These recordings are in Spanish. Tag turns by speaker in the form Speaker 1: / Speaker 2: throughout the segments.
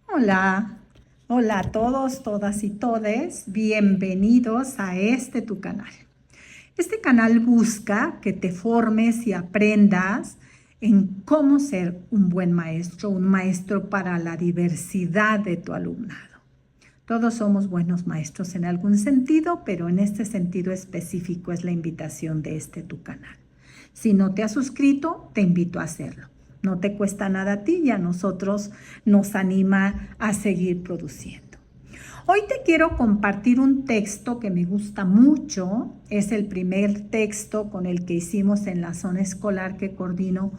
Speaker 1: Hola, hola a todos, todas y todes. Bienvenidos a tu canal. Este canal busca que te formes y aprendas en cómo ser un maestro para la diversidad de tu alumnado. Todos somos buenos maestros en algún sentido, pero en este sentido específico es la invitación de tu canal. Si no te has suscrito, te invito a hacerlo. No te cuesta nada a ti y a nosotros nos anima a seguir produciendo. Hoy te quiero compartir un texto que me gusta mucho. Es el primer texto con el que hicimos en la zona escolar que coordino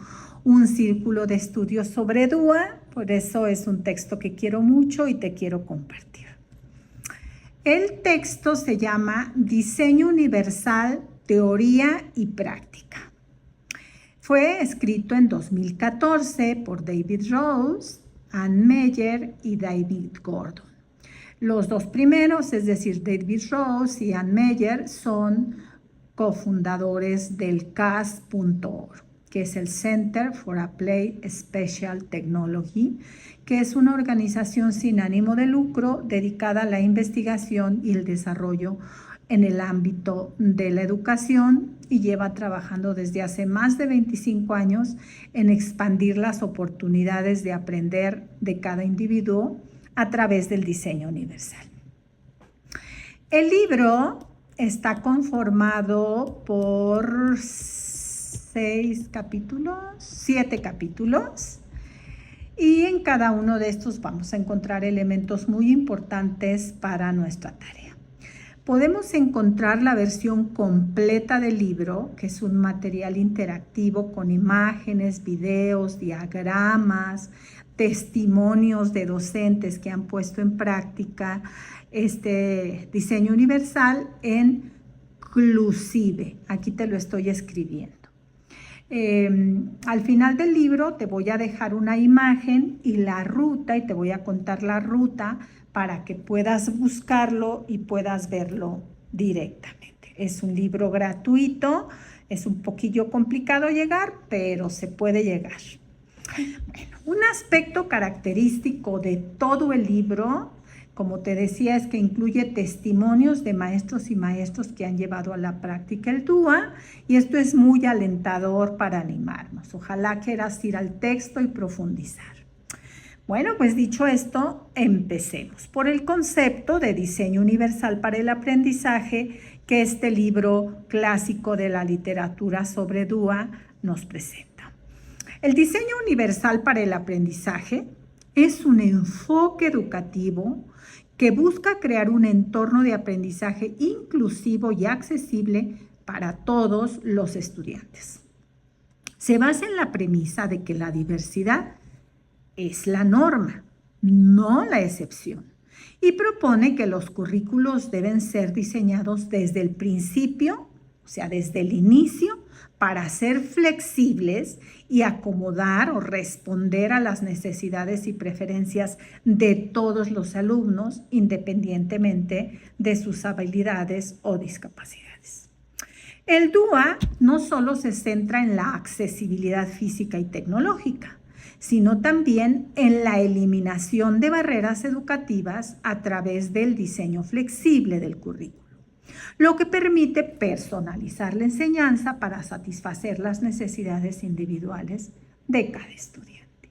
Speaker 1: un círculo de estudios sobre DUA. Por eso es un texto que quiero mucho y te quiero compartir. El texto se llama Diseño Universal, Teoría y Práctica. Fue escrito en 2014 por David Rose, Ann Meyer y David Gordon. Los dos primeros, es decir, David Rose y Ann Meyer, son cofundadores del CAS.org, que es el Center for Applied Special Technology, que es una organización sin ánimo de lucro dedicada a la investigación y el desarrollo en el ámbito de la educación y lleva trabajando desde hace más de 25 años en expandir las oportunidades de aprender de cada individuo a través del diseño universal. El libro está conformado por 7 capítulos, y en cada uno de estos vamos a encontrar elementos muy importantes para nuestra tarea. Podemos encontrar la versión completa del libro, que es un material interactivo con imágenes, videos, diagramas, testimonios de docentes que han puesto en práctica este diseño universal en Clusive. Aquí te lo estoy escribiendo. Al final del libro te voy a dejar una imagen y la ruta, y te voy a contar la ruta para que puedas buscarlo y puedas verlo directamente. Es un libro gratuito, es un poquillo complicado llegar, pero se puede llegar. Bueno, un aspecto característico de todo el libro, como te decía, es que incluye testimonios de maestros y maestros que han llevado a la práctica el DUA, y esto es muy alentador para animarnos. Ojalá quieras ir al texto y profundizar. Bueno, pues dicho esto, empecemos por el concepto de diseño universal para el aprendizaje que este libro clásico de la literatura sobre DUA nos presenta. El diseño universal para el aprendizaje es un enfoque educativo que busca crear un entorno de aprendizaje inclusivo y accesible para todos los estudiantes. Se basa en la premisa de que la diversidad es la norma, no la excepción, y propone que los currículos deben ser diseñados desde el principio, o sea, desde el inicio, para ser flexibles y acomodar o responder a las necesidades y preferencias de todos los alumnos, independientemente de sus habilidades o discapacidades. El DUA no solo se centra en la accesibilidad física y tecnológica, sino también en la eliminación de barreras educativas a través del diseño flexible del currículo, lo que permite personalizar la enseñanza para satisfacer las necesidades individuales de cada estudiante.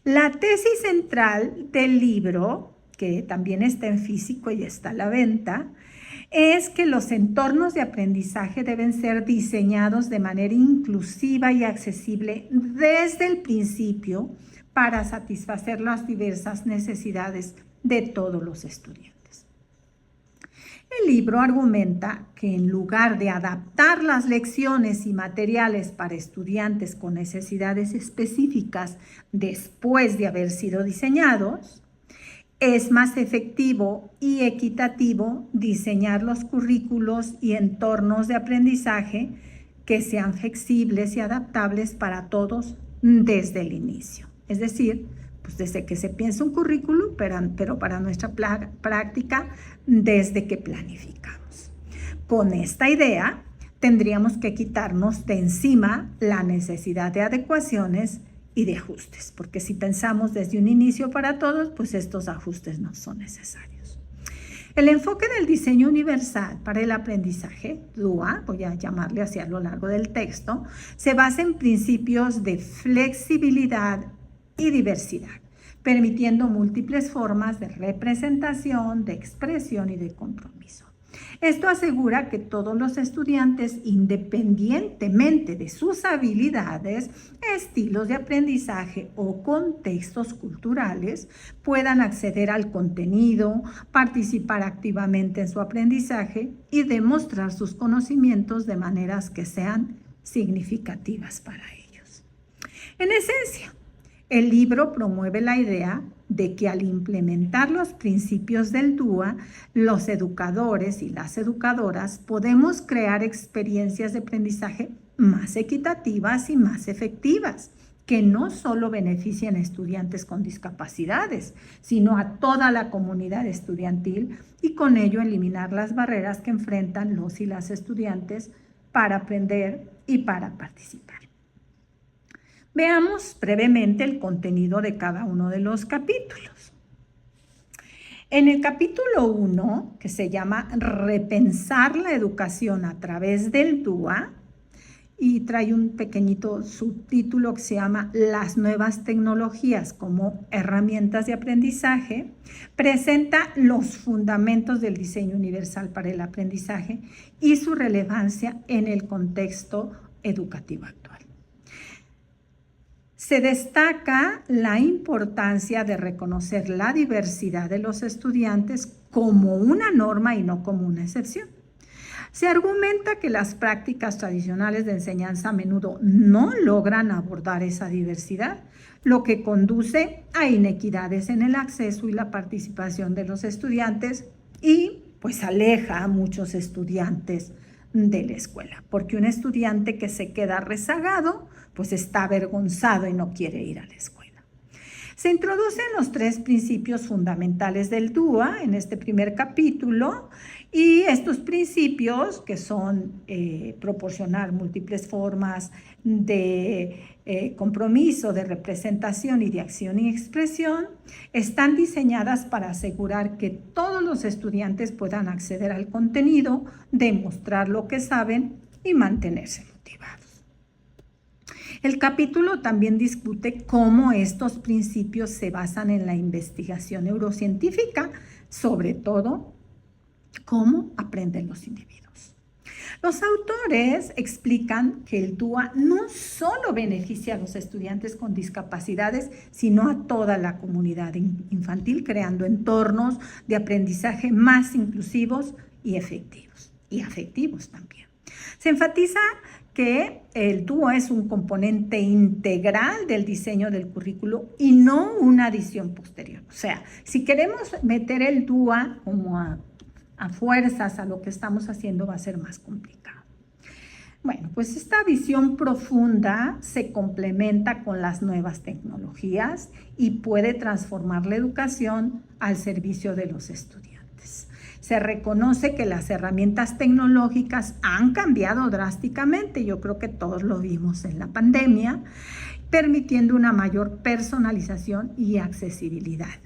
Speaker 1: La tesis central del libro, que también está en físico y está a la venta, es que los entornos de aprendizaje deben ser diseñados de manera inclusiva y accesible desde el principio para satisfacer las diversas necesidades de todos los estudiantes. El libro argumenta que en lugar de adaptar las lecciones y materiales para estudiantes con necesidades específicas después de haber sido diseñados, es más efectivo y equitativo diseñar los currículos y entornos de aprendizaje que sean flexibles y adaptables para todos desde el inicio. Es decir, pues desde que se piensa un currículo, pero para nuestra práctica, desde que planificamos. Con esta idea, tendríamos que quitarnos de encima la necesidad de adecuaciones y de ajustes, porque si pensamos desde un inicio para todos, pues estos ajustes no son necesarios. El enfoque del diseño universal para el aprendizaje, DUA, voy a llamarle así a lo largo del texto, se basa en principios de flexibilidad y diversidad, permitiendo múltiples formas de representación, de expresión y de compromiso. Esto asegura que todos los estudiantes, independientemente de sus habilidades, estilos de aprendizaje o contextos culturales, puedan acceder al contenido, participar activamente en su aprendizaje y demostrar sus conocimientos de maneras que sean significativas para ellos. En esencia, el libro promueve la idea de que al implementar los principios del DUA, los educadores y las educadoras podemos crear experiencias de aprendizaje más equitativas y más efectivas, que no solo beneficien a estudiantes con discapacidades, sino a toda la comunidad estudiantil y con ello eliminar las barreras que enfrentan los y las estudiantes para aprender y para participar. Veamos brevemente el contenido de cada uno de los capítulos. En el capítulo 1, que se llama Repensar la educación a través del DUA, y trae un pequeñito subtítulo que se llama Las nuevas tecnologías como herramientas de aprendizaje, presenta los fundamentos del diseño universal para el aprendizaje y su relevancia en el contexto educativo actual. Se destaca la importancia de reconocer la diversidad de los estudiantes como una norma y no como una excepción. Se argumenta que las prácticas tradicionales de enseñanza a menudo no logran abordar esa diversidad, lo que conduce a inequidades en el acceso y la participación de los estudiantes y pues aleja a muchos estudiantes de la escuela, porque un estudiante que se queda rezagado pues está avergonzado y no quiere ir a la escuela. Se introducen los 3 principios fundamentales del DUA en este primer capítulo y estos principios, que son proporcionar múltiples formas de compromiso, de representación y de acción y expresión, están diseñadas para asegurar que todos los estudiantes puedan acceder al contenido, demostrar lo que saben y mantenerse motivados. El capítulo también discute cómo estos principios se basan en la investigación neurocientífica, sobre todo cómo aprenden los individuos. Los autores explican que el DUA no solo beneficia a los estudiantes con discapacidades, sino a toda la comunidad infantil, creando entornos de aprendizaje más inclusivos y efectivos, y afectivos también. Se enfatiza que el DUA es un componente integral del diseño del currículo y no una adición posterior. O sea, si queremos meter el DUA como a fuerzas a lo que estamos haciendo, va a ser más complicado. Bueno, pues esta visión profunda se complementa con las nuevas tecnologías y puede transformar la educación al servicio de los estudiantes. Se reconoce que las herramientas tecnológicas han cambiado drásticamente, yo creo que todos lo vimos en la pandemia, permitiendo una mayor personalización y accesibilidad.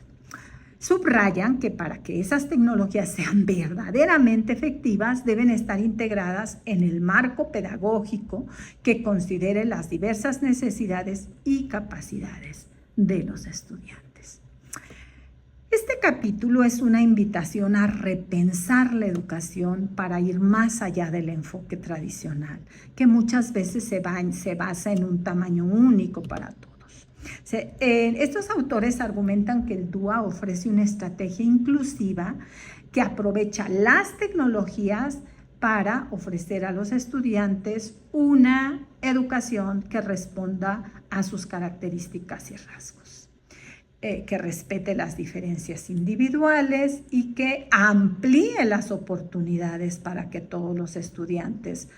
Speaker 1: Subrayan que para que esas tecnologías sean verdaderamente efectivas, deben estar integradas en el marco pedagógico que considere las diversas necesidades y capacidades de los estudiantes. Este capítulo es una invitación a repensar la educación para ir más allá del enfoque tradicional, que muchas veces se basa en un tamaño único para todos. Estos autores argumentan que el DUA ofrece una estrategia inclusiva que aprovecha las tecnologías para ofrecer a los estudiantes una educación que responda a sus características y rasgos, que respete las diferencias individuales y que amplíe las oportunidades para que todos los estudiantes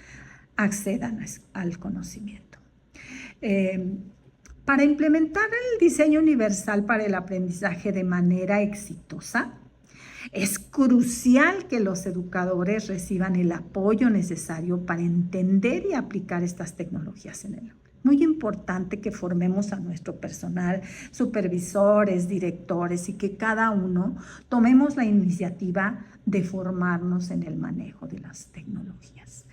Speaker 1: accedan al conocimiento. Para implementar el diseño universal para el aprendizaje de manera exitosa, es crucial que los educadores reciban el apoyo necesario para entender y aplicar estas tecnologías en el aula. Muy importante que formemos a nuestro personal, supervisores, directores, y que cada uno tomemos la iniciativa de formarnos en el manejo de las tecnologías.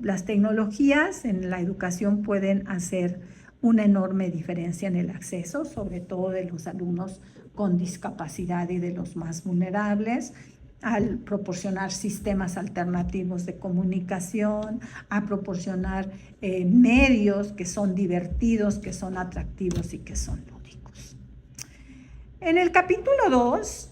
Speaker 1: Las tecnologías en la educación pueden hacer una enorme diferencia en el acceso, sobre todo de los alumnos con discapacidad y de los más vulnerables, al proporcionar sistemas alternativos de comunicación, a proporcionar medios que son divertidos, que son atractivos y que son lúdicos. En el capítulo 2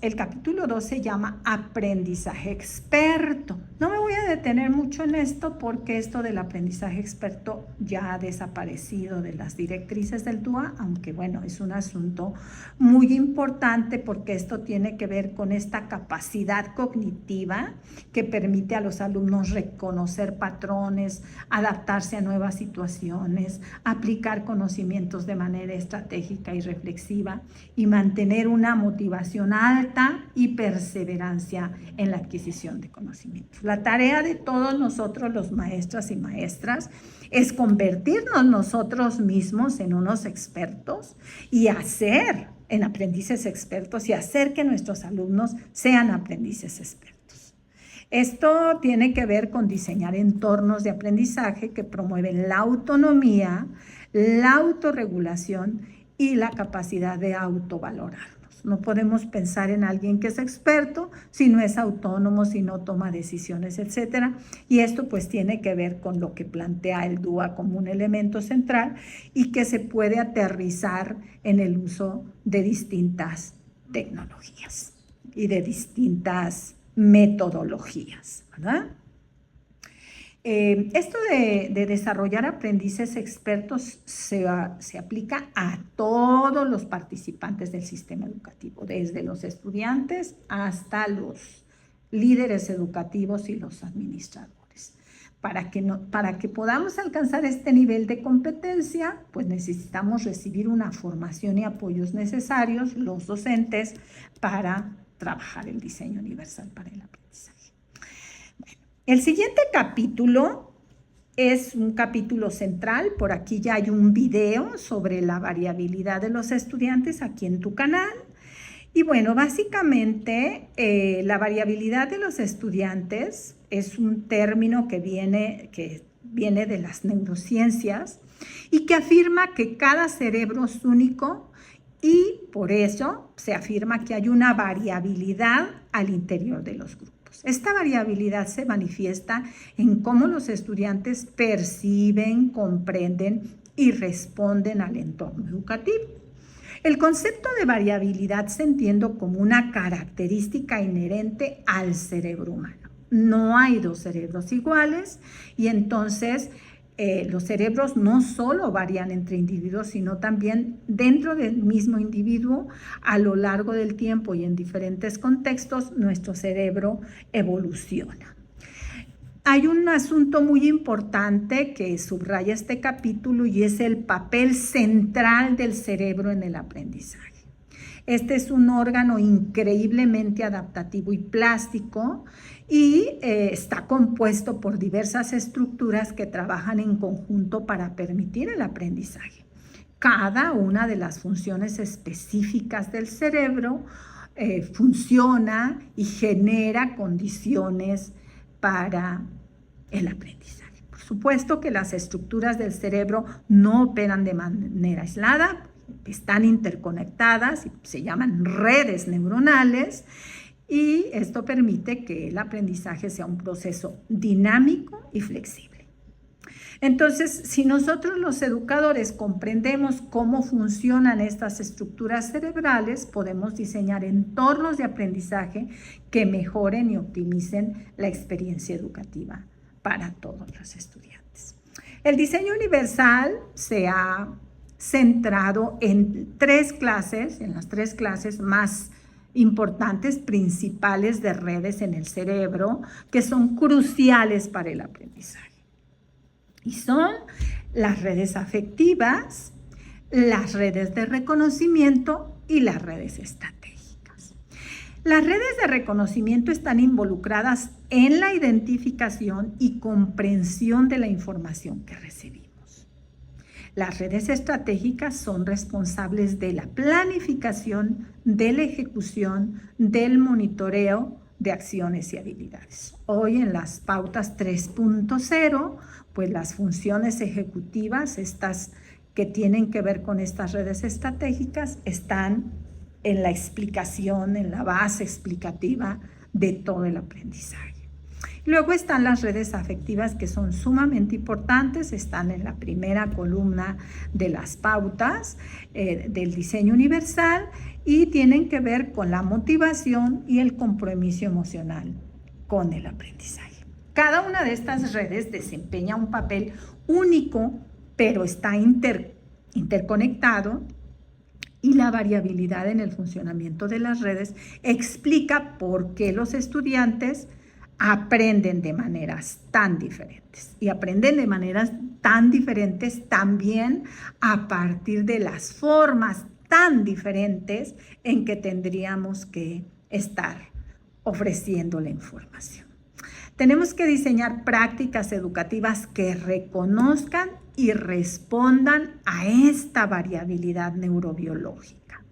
Speaker 1: se llama aprendizaje experto. No me voy a detener mucho en esto porque esto del aprendizaje experto ya ha desaparecido de las directrices del TUA, aunque bueno, es un asunto muy importante porque esto tiene que ver con esta capacidad cognitiva que permite a los alumnos reconocer patrones, adaptarse a nuevas situaciones, aplicar conocimientos de manera estratégica y reflexiva y mantener una motivación alta y perseverancia en la adquisición de conocimientos. La tarea de todos nosotros, los maestras y maestras, es convertirnos nosotros mismos en unos expertos y hacer en aprendices expertos y hacer que nuestros alumnos sean aprendices expertos. Esto tiene que ver con diseñar entornos de aprendizaje que promueven la autonomía, la autorregulación y la capacidad de autovalorarnos. No podemos pensar en alguien que es experto si no es autónomo, si no toma decisiones, etc. Y esto pues tiene que ver con lo que plantea el DUA como un elemento central y que se puede aterrizar en el uso de distintas tecnologías y de distintas metodologías, ¿verdad? Esto de desarrollar aprendices expertos se aplica a todos los participantes del sistema educativo, desde los estudiantes hasta los líderes educativos y los administradores. Para que podamos alcanzar este nivel de competencia, pues necesitamos recibir una formación y apoyos necesarios, los docentes, para trabajar el diseño universal para el aprendizaje. El siguiente capítulo es un capítulo central. Por aquí ya hay un video sobre la variabilidad de los estudiantes aquí en tu canal. Y bueno, básicamente la variabilidad de los estudiantes es un término que viene de las neurociencias y que afirma que cada cerebro es único y por eso se afirma que hay una variabilidad al interior de los grupos. Esta variabilidad se manifiesta en cómo los estudiantes perciben, comprenden y responden al entorno educativo. El concepto de variabilidad se entiende como una característica inherente al cerebro humano. No hay dos cerebros iguales y entonces los cerebros no solo varían entre individuos, sino también dentro del mismo individuo a lo largo del tiempo y en diferentes contextos nuestro cerebro evoluciona. Hay un asunto muy importante que subraya este capítulo y es el papel central del cerebro en el aprendizaje. Este es un órgano increíblemente adaptativo y plástico y está compuesto por diversas estructuras que trabajan en conjunto para permitir el aprendizaje. Cada una de las funciones específicas del cerebro funciona y genera condiciones para el aprendizaje. Por supuesto que las estructuras del cerebro no operan de manera aislada, están interconectadas y se llaman redes neuronales y esto permite que el aprendizaje sea un proceso dinámico y flexible. Entonces, si nosotros los educadores comprendemos cómo funcionan estas estructuras cerebrales, podemos diseñar entornos de aprendizaje que mejoren y optimicen la experiencia educativa para todos los estudiantes. El diseño universal se ha centrado en las tres clases más importantes, principales de redes en el cerebro, que son cruciales para el aprendizaje. Y son las redes afectivas, las redes de reconocimiento y las redes estratégicas. Las redes de reconocimiento están involucradas en la identificación y comprensión de la información que recibimos. Las redes estratégicas son responsables de la planificación, de la ejecución, del monitoreo de acciones y habilidades. Hoy en las pautas 3.0, pues las funciones ejecutivas, estas que tienen que ver con estas redes estratégicas, están en la explicación, en la base explicativa de todo el aprendizaje. Luego están las redes afectivas, que son sumamente importantes, están en la primera columna de las pautas del diseño universal y tienen que ver con la motivación y el compromiso emocional con el aprendizaje. Cada una de estas redes desempeña un papel único, pero está interconectado, y la variabilidad en el funcionamiento de las redes explica por qué los estudiantes aprenden de maneras tan diferentes. Y aprenden de maneras tan diferentes también a partir de las formas tan diferentes en que tendríamos que estar ofreciendo la información. Tenemos que diseñar prácticas educativas que reconozcan y respondan a esta variabilidad neurobiológica.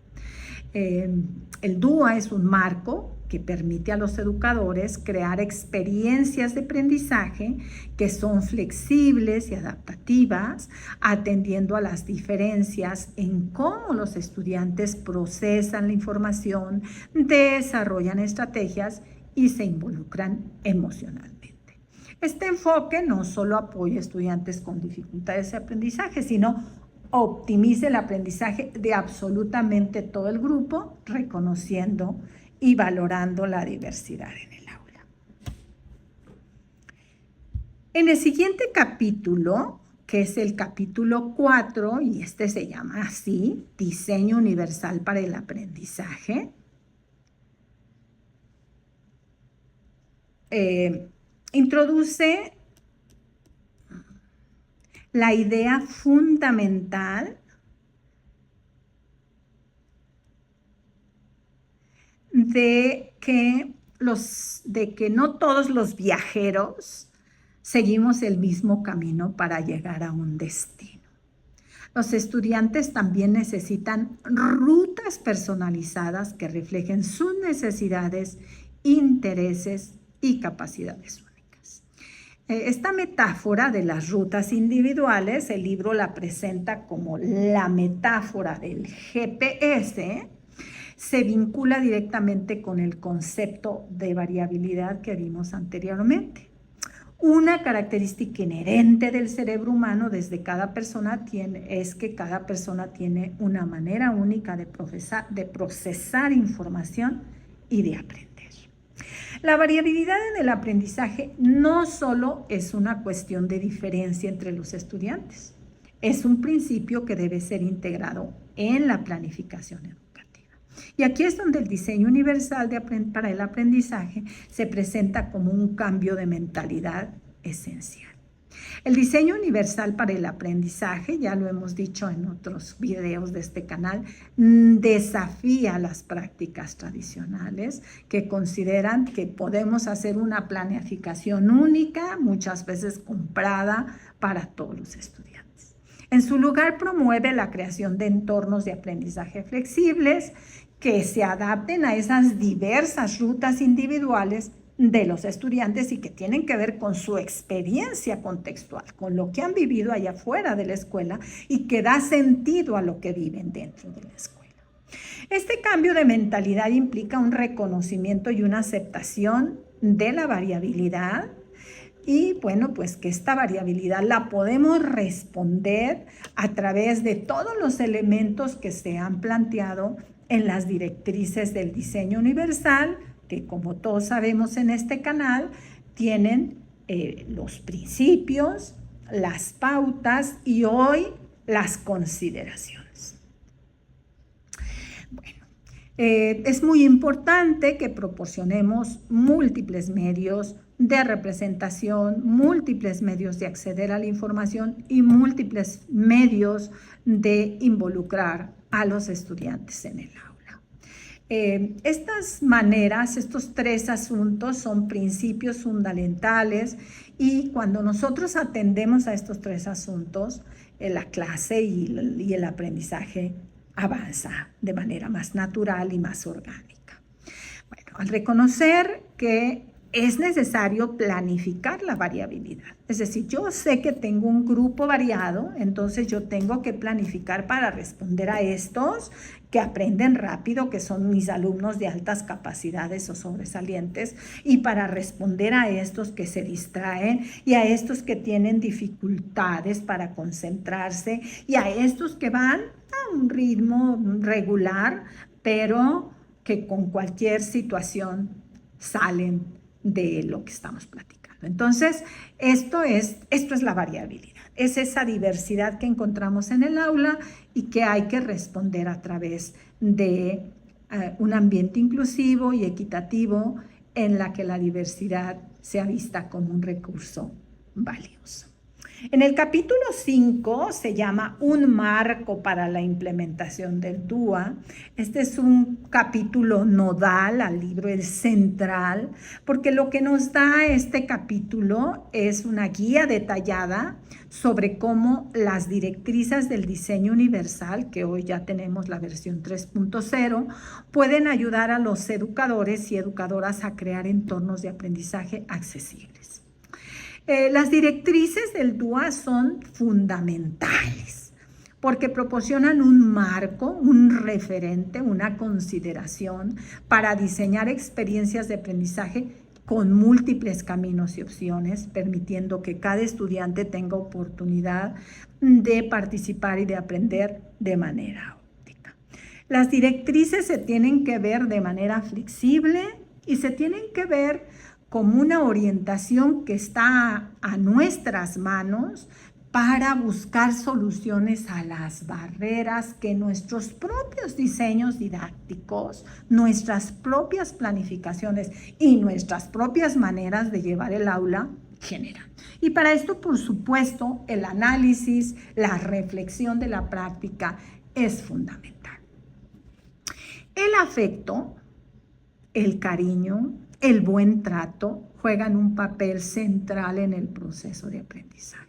Speaker 1: El DUA es un marco que permite a los educadores crear experiencias de aprendizaje que son flexibles y adaptativas, atendiendo a las diferencias en cómo los estudiantes procesan la información, desarrollan estrategias y se involucran emocionalmente. Este enfoque no solo apoya a estudiantes con dificultades de aprendizaje, sino optimiza el aprendizaje de absolutamente todo el grupo, reconociendo y valorando la diversidad en el aula. En el siguiente capítulo, que es el capítulo 4, y este se llama así, Diseño Universal para el Aprendizaje, introduce la idea fundamental de que no todos los viajeros seguimos el mismo camino para llegar a un destino. Los estudiantes también necesitan rutas personalizadas que reflejen sus necesidades, intereses y capacidades únicas. Esta metáfora de las rutas individuales, el libro la presenta como la metáfora del GPS, se vincula directamente con el concepto de variabilidad que vimos anteriormente. Una característica inherente del cerebro humano desde cada persona es que cada persona tiene una manera única de procesar información y de aprender. La variabilidad en el aprendizaje no solo es una cuestión de diferencia entre los estudiantes, es un principio que debe ser integrado en la planificación educativa. Y aquí es donde el diseño universal para el aprendizaje se presenta como un cambio de mentalidad esencial. El diseño universal para el aprendizaje, ya lo hemos dicho en otros videos de este canal, desafía las prácticas tradicionales que consideran que podemos hacer una planificación única, muchas veces comprada para todos los estudiantes. En su lugar, promueve la creación de entornos de aprendizaje flexibles que se adapten a esas diversas rutas individuales de los estudiantes y que tienen que ver con su experiencia contextual, con lo que han vivido allá afuera de la escuela y que da sentido a lo que viven dentro de la escuela. Este cambio de mentalidad implica un reconocimiento y una aceptación de la variabilidad y bueno, pues que esta variabilidad la podemos responder a través de todos los elementos que se han planteado en las directrices del diseño universal, que como todos sabemos en este canal, tienen los principios, las pautas y hoy las consideraciones. Bueno, es muy importante que proporcionemos múltiples medios de representación, múltiples medios de acceder a la información y múltiples medios de involucrar a los estudiantes en el aula. Estas maneras, estos 3 asuntos son principios fundamentales y cuando nosotros atendemos a estos 3 asuntos, la clase y el aprendizaje avanza de manera más natural y más orgánica. Bueno, al reconocer que es necesario planificar la variabilidad. Es decir, yo sé que tengo un grupo variado, entonces yo tengo que planificar para responder a estos que aprenden rápido, que son mis alumnos de altas capacidades o sobresalientes, y para responder a estos que se distraen y a estos que tienen dificultades para concentrarse y a estos que van a un ritmo regular, pero que con cualquier situación salen de lo que estamos platicando. Entonces, esto es la variabilidad. Es esa diversidad que encontramos en el aula y que hay que responder a través de un ambiente inclusivo y equitativo en la que la diversidad sea vista como un recurso valioso. En el capítulo 5 se llama Un marco para la implementación del DUA. Este es un capítulo nodal al libro, es central, porque lo que nos da este capítulo es una guía detallada sobre cómo las directrices del diseño universal, que hoy ya tenemos la versión 3.0, pueden ayudar a los educadores y educadoras a crear entornos de aprendizaje accesibles. Las directrices del DUA son fundamentales porque proporcionan un marco, un referente, una consideración para diseñar experiencias de aprendizaje con múltiples caminos y opciones, permitiendo que cada estudiante tenga oportunidad de participar y de aprender de manera óptima. Las directrices se tienen que ver de manera flexible y se tienen que ver como una orientación que está a nuestras manos para buscar soluciones a las barreras que nuestros propios diseños didácticos, nuestras propias planificaciones y nuestras propias maneras de llevar el aula generan. Y para esto, por supuesto, el análisis, la reflexión de la práctica es fundamental. El afecto, el cariño, el buen trato juegan un papel central en el proceso de aprendizaje.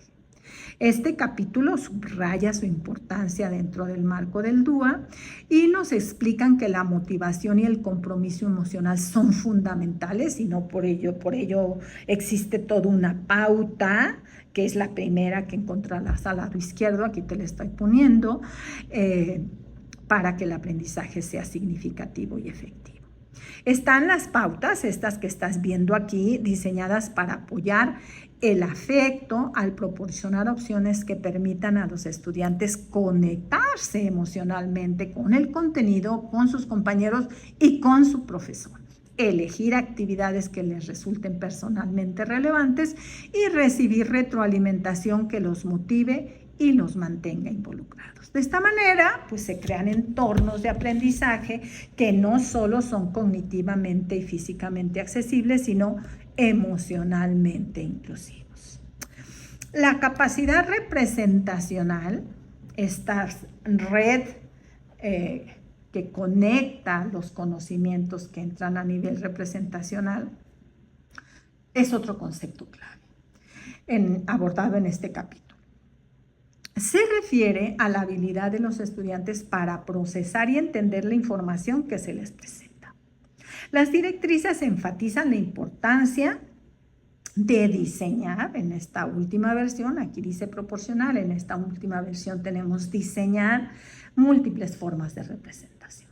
Speaker 1: Este capítulo subraya su importancia dentro del marco del DUA y nos explican que la motivación y el compromiso emocional son fundamentales y no por ello existe toda una pauta, que es la primera que encontrarás al lado izquierdo, aquí te la estoy poniendo, para que el aprendizaje sea significativo y efectivo. Están las pautas, estas que estás viendo aquí, diseñadas para apoyar el afecto al proporcionar opciones que permitan a los estudiantes conectarse emocionalmente con el contenido, con sus compañeros y con su profesor. Elegir actividades que les resulten personalmente relevantes y recibir retroalimentación que los motive y los mantenga involucrados. De esta manera, pues se crean entornos de aprendizaje que no solo son cognitivamente y físicamente accesibles, sino emocionalmente inclusivos. La capacidad representacional, esta red que conecta los conocimientos que entran a nivel representacional, es otro concepto clave abordado en este capítulo. Se refiere a la habilidad de los estudiantes para procesar y entender la información que se les presenta. Las directrices enfatizan la importancia de diseñar, en esta última versión, aquí dice proporcional, en esta última versión tenemos diseñar múltiples formas de representación.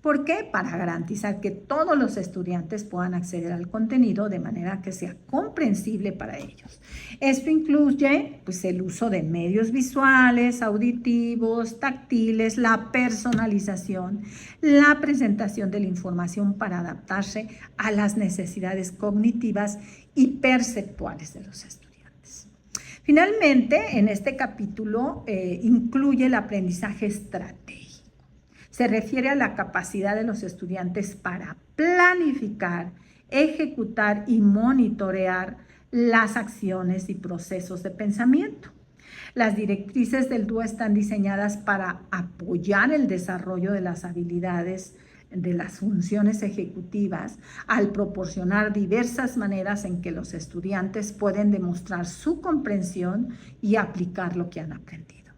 Speaker 1: ¿Por qué? Para garantizar que todos los estudiantes puedan acceder al contenido de manera que sea comprensible para ellos. Esto incluye pues, el uso de medios visuales, auditivos, táctiles, la personalización, la presentación de la información para adaptarse a las necesidades cognitivas y perceptuales de los estudiantes. Finalmente, en este capítulo incluye el aprendizaje estratégico. Se refiere a la capacidad de los estudiantes para planificar, ejecutar y monitorear las acciones y procesos de pensamiento. Las directrices del DUA están diseñadas para apoyar el desarrollo de las habilidades de las funciones ejecutivas al proporcionar diversas maneras en que los estudiantes pueden demostrar su comprensión y aplicar lo que han aprendido.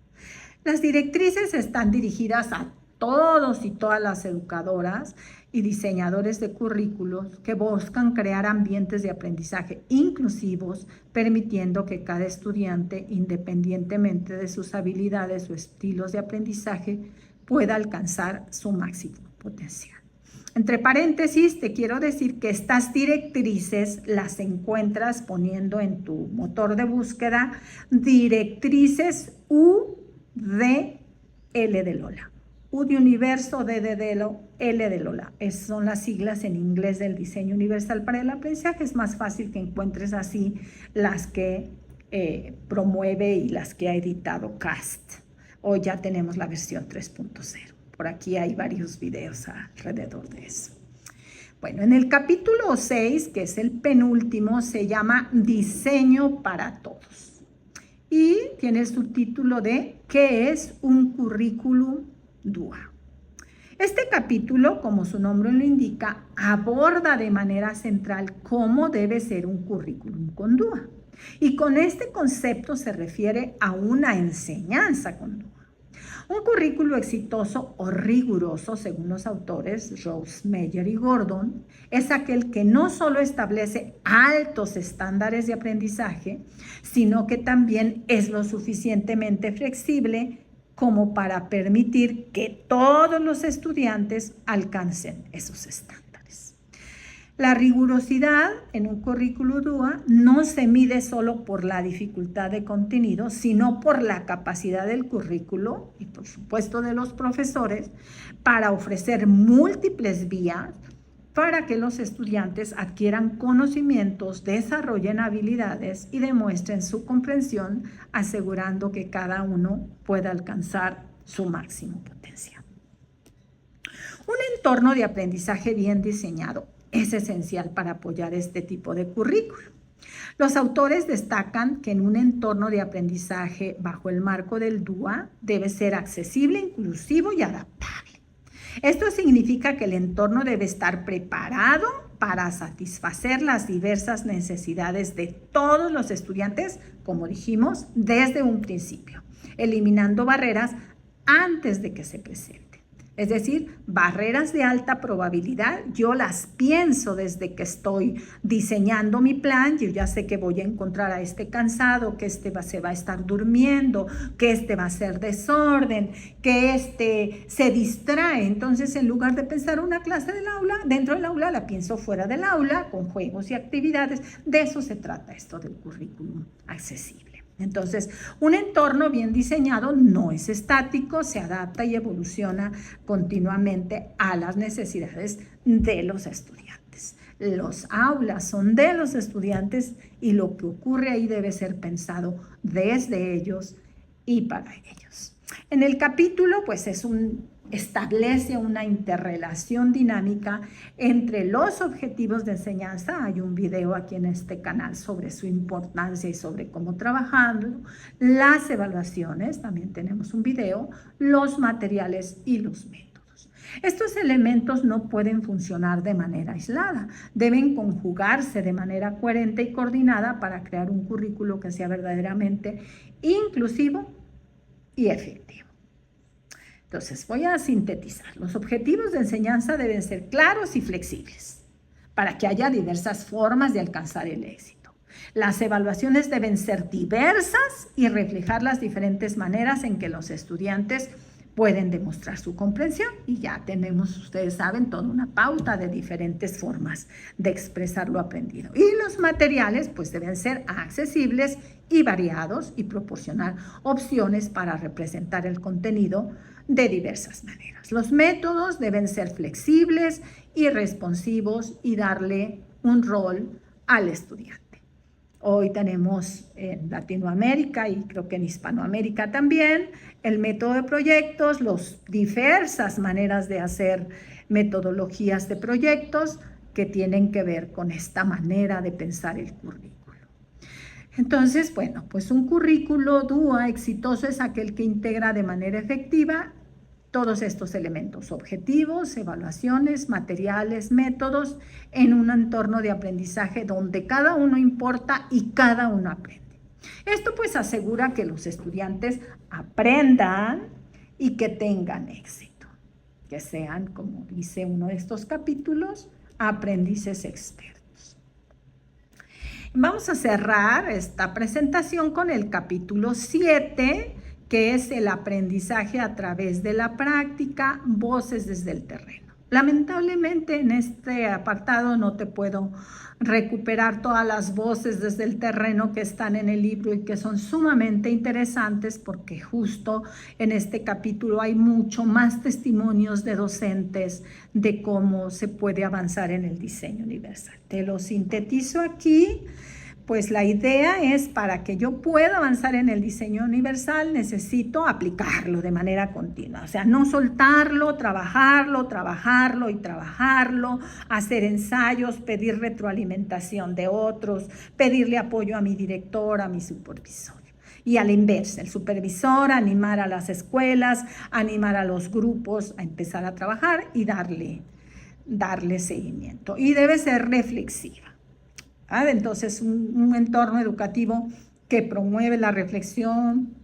Speaker 1: Las directrices están dirigidas a todos y todas las educadoras y diseñadores de currículos que buscan crear ambientes de aprendizaje inclusivos, permitiendo que cada estudiante, independientemente de sus habilidades o estilos de aprendizaje, pueda alcanzar su máximo potencial. Entre paréntesis, te quiero decir que estas directrices las encuentras poniendo en tu motor de búsqueda directrices UDL de Lola. U de universo, D de dedo, L de Lola. Esas son las siglas en inglés del diseño universal para el aprendizaje. Es más fácil que encuentres así las que promueve y las que ha editado CAST. Hoy ya tenemos la versión 3.0. Por aquí hay varios videos alrededor de eso. Bueno, en el capítulo 6, que es el penúltimo, se llama Diseño para Todos. Y tiene el subtítulo de ¿qué es un currículum DUA? Este capítulo, como su nombre lo indica, aborda de manera central cómo debe ser un currículum con DUA. Y con este concepto se refiere a una enseñanza con DUA. Un currículo exitoso o riguroso, según los autores Rose, Meyer y Gordon, es aquel que no solo establece altos estándares de aprendizaje, sino que también es lo suficientemente flexible como para permitir que todos los estudiantes alcancen esos estándares. La rigurosidad en un currículo DUA no se mide solo por la dificultad de contenido, sino por la capacidad del currículo y por supuesto de los profesores para ofrecer múltiples vías para que los estudiantes adquieran conocimientos, desarrollen habilidades y demuestren su comprensión, asegurando que cada uno pueda alcanzar su máximo potencial. Un entorno de aprendizaje bien diseñado es esencial para apoyar este tipo de currículo. Los autores destacan que en un entorno de aprendizaje bajo el marco del DUA debe ser accesible, inclusivo y adaptable. Esto significa que el entorno debe estar preparado para satisfacer las diversas necesidades de todos los estudiantes, como dijimos, desde un principio, eliminando barreras antes de que se presenten. Es decir, barreras de alta probabilidad, yo las pienso desde que estoy diseñando mi plan. Yo ya sé que voy a encontrar a este cansado, que se va a estar durmiendo, que este va a hacer desorden, que este se distrae. Entonces, en lugar de pensar una clase del aula, dentro del aula, la pienso fuera del aula, con juegos y actividades. De eso se trata esto del currículum accesible. Entonces, un entorno bien diseñado no es estático, se adapta y evoluciona continuamente a las necesidades de los estudiantes. Los aulas son de los estudiantes y lo que ocurre ahí debe ser pensado desde ellos y para ellos. En el capítulo, pues establece una interrelación dinámica entre los objetivos de enseñanza. Hay un video aquí en este canal sobre su importancia y sobre cómo trabajarlo. Las evaluaciones, también tenemos un video, los materiales y los métodos. Estos elementos no pueden funcionar de manera aislada, deben conjugarse de manera coherente y coordinada para crear un currículo que sea verdaderamente inclusivo y efectivo. Entonces, voy a sintetizar. Los objetivos de enseñanza deben ser claros y flexibles para que haya diversas formas de alcanzar el éxito. Las evaluaciones deben ser diversas y reflejar las diferentes maneras en que los estudiantes pueden demostrar su comprensión. Y ya tenemos, ustedes saben, toda una pauta de diferentes formas de expresar lo aprendido. Y los materiales, pues, deben ser accesibles y variados y proporcionar opciones para representar el contenido de diversas maneras. Los métodos deben ser flexibles y responsivos y darle un rol al estudiante. Hoy tenemos en Latinoamérica y creo que en Hispanoamérica también el método de proyectos, las diversas maneras de hacer metodologías de proyectos que tienen que ver con esta manera de pensar el currículo. Entonces, bueno, pues un currículo DUA exitoso es aquel que integra de manera efectiva todos estos elementos: objetivos, evaluaciones, materiales, métodos, en un entorno de aprendizaje donde cada uno importa y cada uno aprende. Esto pues asegura que los estudiantes aprendan y que tengan éxito, que sean, como dice uno de estos capítulos, aprendices expertos. Vamos a cerrar esta presentación con el capítulo 7, que es el aprendizaje a través de la práctica, voces desde el terreno. Lamentablemente en este apartado no te puedo recuperar todas las voces desde el terreno que están en el libro y que son sumamente interesantes, porque justo en este capítulo hay mucho más testimonios de docentes de cómo se puede avanzar en el diseño universal. Te lo sintetizo aquí. Pues la idea es, para que yo pueda avanzar en el diseño universal, necesito aplicarlo de manera continua. O sea, no soltarlo, trabajarlo y trabajarlo, hacer ensayos, pedir retroalimentación de otros, pedirle apoyo a mi director, a mi supervisor. Y a la inversa, el supervisor animar a las escuelas, animar a los grupos a empezar a trabajar y darle seguimiento. Y debe ser reflexiva. Entonces, un entorno educativo que promueve la reflexión,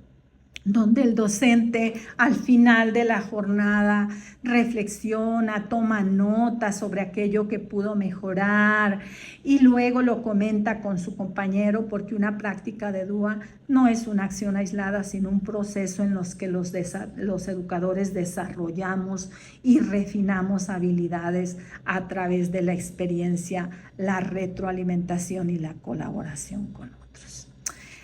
Speaker 1: donde el docente al final de la jornada reflexiona, toma nota sobre aquello que pudo mejorar y luego lo comenta con su compañero, porque una práctica de DUA no es una acción aislada, sino un proceso en los que los educadores desarrollamos y refinamos habilidades a través de la experiencia, la retroalimentación y la colaboración con otros.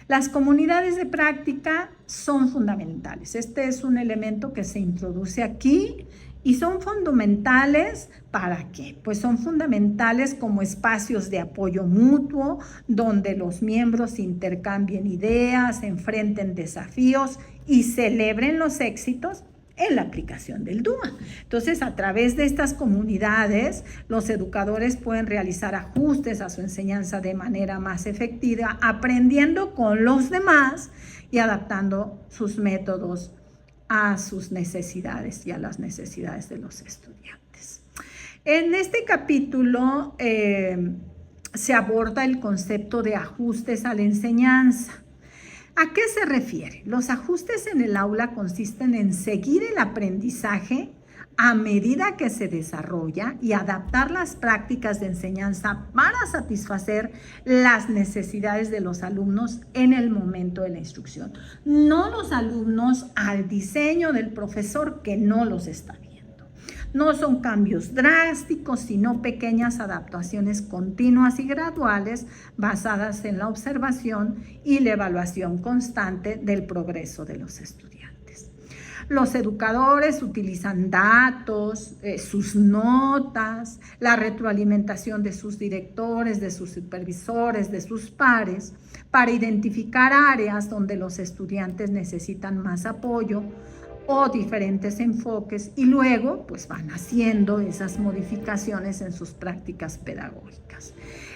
Speaker 1: Las comunidades de práctica son fundamentales. Este es un elemento que se introduce aquí y son fundamentales. ¿Para qué? Pues son fundamentales como espacios de apoyo mutuo, donde los miembros intercambien ideas, enfrenten desafíos y celebren los éxitos en la aplicación del DUA. Entonces, a través de estas comunidades, los educadores pueden realizar ajustes a su enseñanza de manera más efectiva, aprendiendo con los demás y adaptando sus métodos a sus necesidades y a las necesidades de los estudiantes. En este capítulo se aborda el concepto de ajustes a la enseñanza. ¿A qué se refiere? Los ajustes en el aula consisten en seguir el aprendizaje a medida que se desarrolla y adaptar las prácticas de enseñanza para satisfacer las necesidades de los alumnos en el momento de la instrucción. No los alumnos al diseño del profesor que no los está viendo. No son cambios drásticos, sino pequeñas adaptaciones continuas y graduales basadas en la observación y la evaluación constante del progreso de los estudiantes. Los educadores utilizan datos, sus notas, la retroalimentación de sus directores, de sus supervisores, de sus pares, para identificar áreas donde los estudiantes necesitan más apoyo o diferentes enfoques, y luego pues van haciendo esas modificaciones en sus prácticas pedagógicas.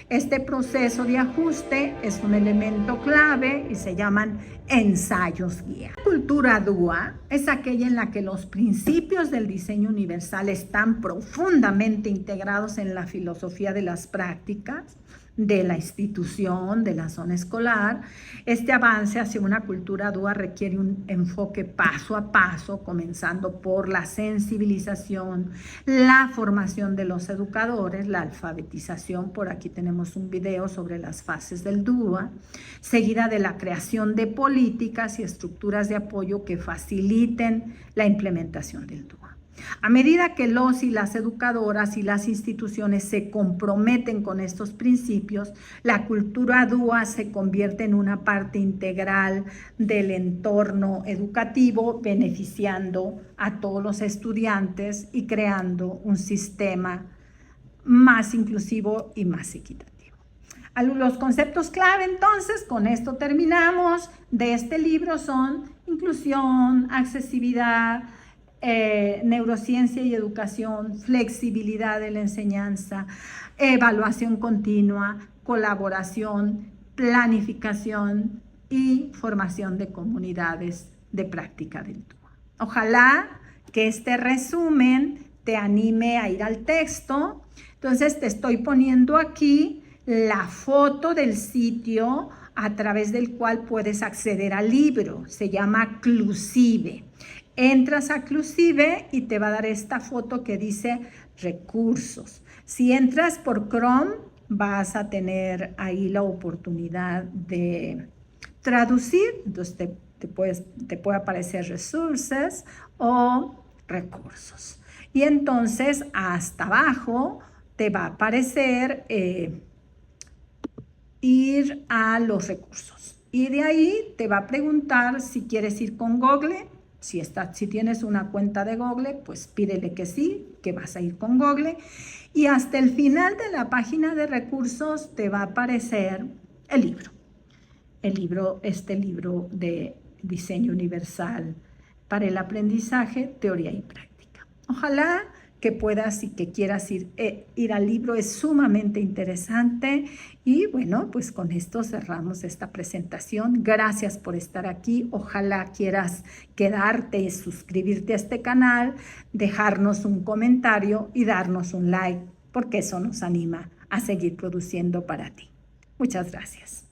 Speaker 1: Este proceso de ajuste es un elemento clave y se llaman ensayos guía. La cultura DUA es aquella en la que los principios del diseño universal están profundamente integrados en la filosofía de las prácticas de la institución, de la zona escolar. Este avance hacia una cultura DUA requiere un enfoque paso a paso, comenzando por la sensibilización, la formación de los educadores, la alfabetización. Por aquí tenemos un video sobre las fases del DUA, seguida de la creación de políticas y estructuras de apoyo que faciliten la implementación del DUA. A medida que los y las educadoras y las instituciones se comprometen con estos principios, la cultura DUA se convierte en una parte integral del entorno educativo, beneficiando a todos los estudiantes y creando un sistema más inclusivo y más equitativo. Los conceptos clave, entonces, con esto terminamos, de este libro son inclusión, accesibilidad, neurociencia y educación, flexibilidad de la enseñanza, evaluación continua, colaboración, planificación y formación de comunidades de práctica del DUA. Ojalá que este resumen te anime a ir al texto. Entonces te estoy poniendo aquí la foto del sitio a través del cual puedes acceder al libro. Se llama Clusive. Entras a Clusive y te va a dar esta foto que dice recursos. Si entras por Chrome, vas a tener ahí la oportunidad de traducir. Entonces te puede aparecer resources o recursos. Y entonces hasta abajo te va a aparecer ir a los recursos. Y de ahí te va a preguntar si quieres ir con Google. Si tienes una cuenta de Google, pues pídele que sí, que vas a ir con Google. Y hasta el final de la página de recursos te va a aparecer el libro. Este libro de diseño universal para el aprendizaje, teoría y práctica. Ojalá que puedas y que quieras ir al libro, es sumamente interesante. Y bueno, pues con esto cerramos esta presentación. Gracias por estar aquí. Ojalá quieras quedarte y suscribirte a este canal, dejarnos un comentario y darnos un like, porque eso nos anima a seguir produciendo para ti. Muchas gracias.